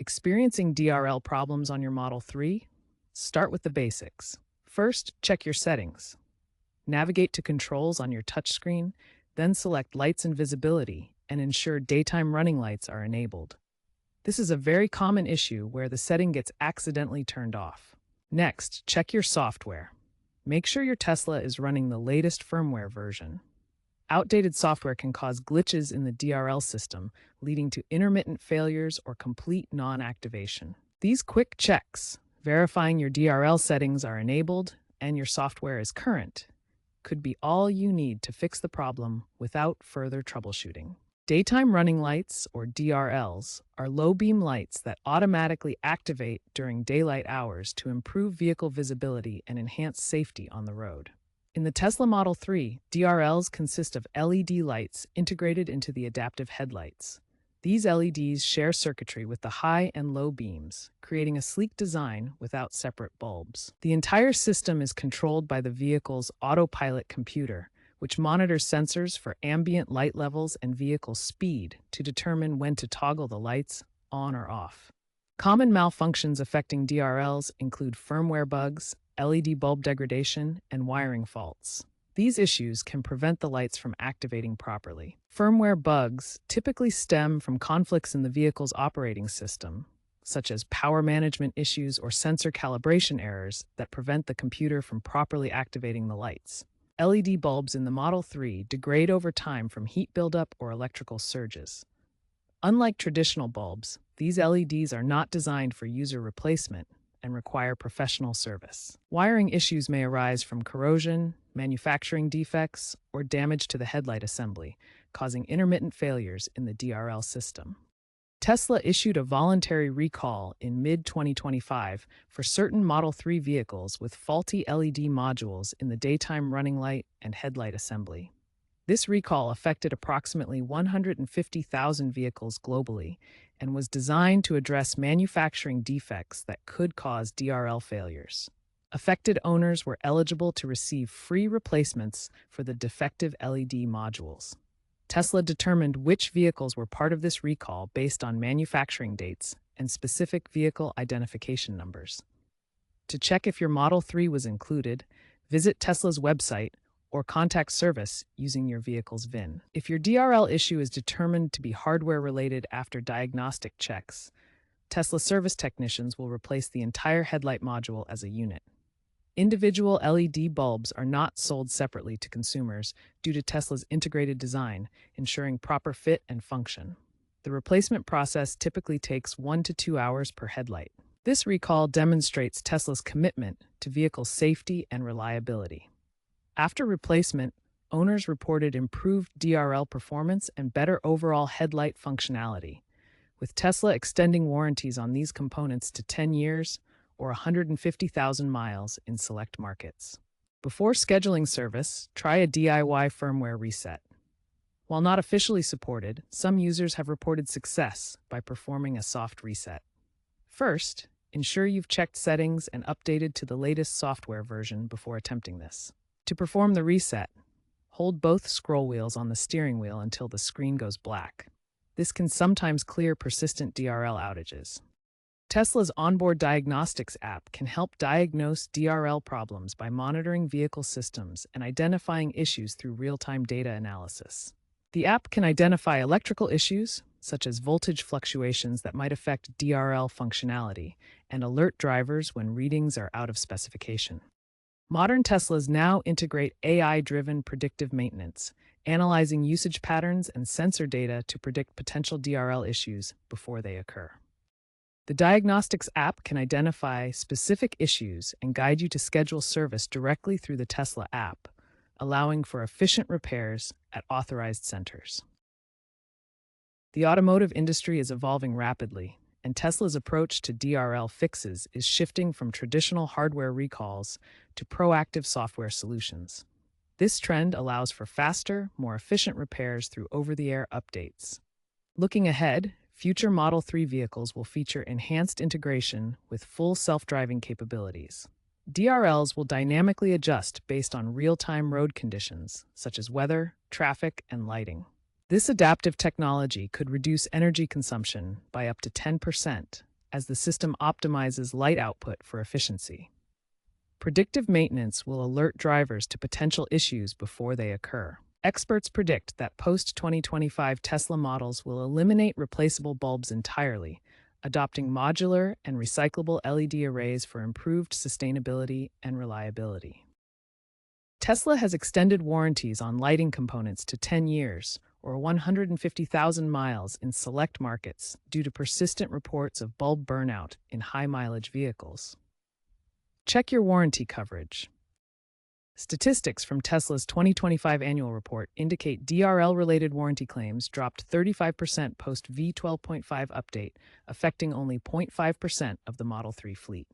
Experiencing DRL problems on your Model 3? Start with the basics. First, check your settings. Navigate to controls on your touchscreen, then select Lights and Visibility and ensure daytime running lights are enabled. This is a very common issue where the setting gets accidentally turned off. Next, check your software. Make sure your Tesla is running the latest firmware version. Outdated software can cause glitches in the DRL system, leading to intermittent failures or complete non-activation. These quick checks, verifying your DRL settings are enabled and your software is current, could be all you need to fix the problem without further troubleshooting. Daytime running lights, or DRLs, are low-beam lights that automatically activate during daylight hours to improve vehicle visibility and enhance safety on the road. In the Tesla Model 3, DRLs consist of LED lights integrated into the adaptive headlights. These LEDs share circuitry with the high and low beams, creating a sleek design without separate bulbs. The entire system is controlled by the vehicle's autopilot computer, which monitors sensors for ambient light levels and vehicle speed to determine when to toggle the lights on or off. Common malfunctions affecting DRLs include firmware bugs, LED bulb degradation, and wiring faults. These issues can prevent the lights from activating properly. Firmware bugs typically stem from conflicts in the vehicle's operating system, such as power management issues or sensor calibration errors that prevent the computer from properly activating the lights. LED bulbs in the Model 3 degrade over time from heat buildup or electrical surges. Unlike traditional bulbs, these LEDs are not designed for user replacement and require professional service. Wiring issues may arise from corrosion, manufacturing defects, or damage to the headlight assembly, causing intermittent failures in the DRL system. Tesla issued a voluntary recall in mid-2025 for certain Model 3 vehicles with faulty LED modules in the daytime running light and headlight assembly. This recall affected approximately 150,000 vehicles globally and was designed to address manufacturing defects that could cause DRL failures. Affected owners were eligible to receive free replacements for the defective LED modules. Tesla determined which vehicles were part of this recall based on manufacturing dates and specific vehicle identification numbers. To check if your Model 3 was included, visit Tesla's website or contact service using your vehicle's VIN. If your DRL issue is determined to be hardware-related after diagnostic checks, Tesla service technicians will replace the entire headlight module as a unit. Individual LED bulbs are not sold separately to consumers due to Tesla's integrated design, ensuring proper fit and function. The replacement process typically takes 1 to 2 hours per headlight. This recall demonstrates Tesla's commitment to vehicle safety and reliability. After replacement, owners reported improved DRL performance and better overall headlight functionality, with Tesla extending warranties on these components to 10 years or 150,000 miles in select markets. Before scheduling service, try a DIY firmware reset. While not officially supported, some users have reported success by performing a soft reset. First, ensure you've checked settings and updated to the latest software version before attempting this. To perform the reset, hold both scroll wheels on the steering wheel until the screen goes black. This can sometimes clear persistent DRL outages. Tesla's onboard diagnostics app can help diagnose DRL problems by monitoring vehicle systems and identifying issues through real-time data analysis. The app can identify electrical issues, such as voltage fluctuations that might affect DRL functionality, and alert drivers when readings are out of specification. Modern Teslas now integrate AI-driven predictive maintenance, analyzing usage patterns and sensor data to predict potential DRL issues before they occur. The diagnostics app can identify specific issues and guide you to schedule service directly through the Tesla app, allowing for efficient repairs at authorized centers. The automotive industry is evolving rapidly, and Tesla's approach to DRL fixes is shifting from traditional hardware recalls to proactive software solutions. This trend allows for faster, more efficient repairs through over-the-air updates. Looking ahead, future Model 3 vehicles will feature enhanced integration with full self-driving capabilities. DRLs will dynamically adjust based on real-time road conditions, such as weather, traffic, and lighting. This adaptive technology could reduce energy consumption by up to 10%, as the system optimizes light output for efficiency. Predictive maintenance will alert drivers to potential issues before they occur. Experts predict that post-2025 Tesla models will eliminate replaceable bulbs entirely, adopting modular and recyclable LED arrays for improved sustainability and reliability. Tesla has extended warranties on lighting components to 10 years, or 150,000 miles in select markets due to persistent reports of bulb burnout in high-mileage vehicles. Check your warranty coverage. Statistics from Tesla's 2025 annual report indicate DRL-related warranty claims dropped 35% post V12.5 update, affecting only 0.5% of the Model 3 fleet.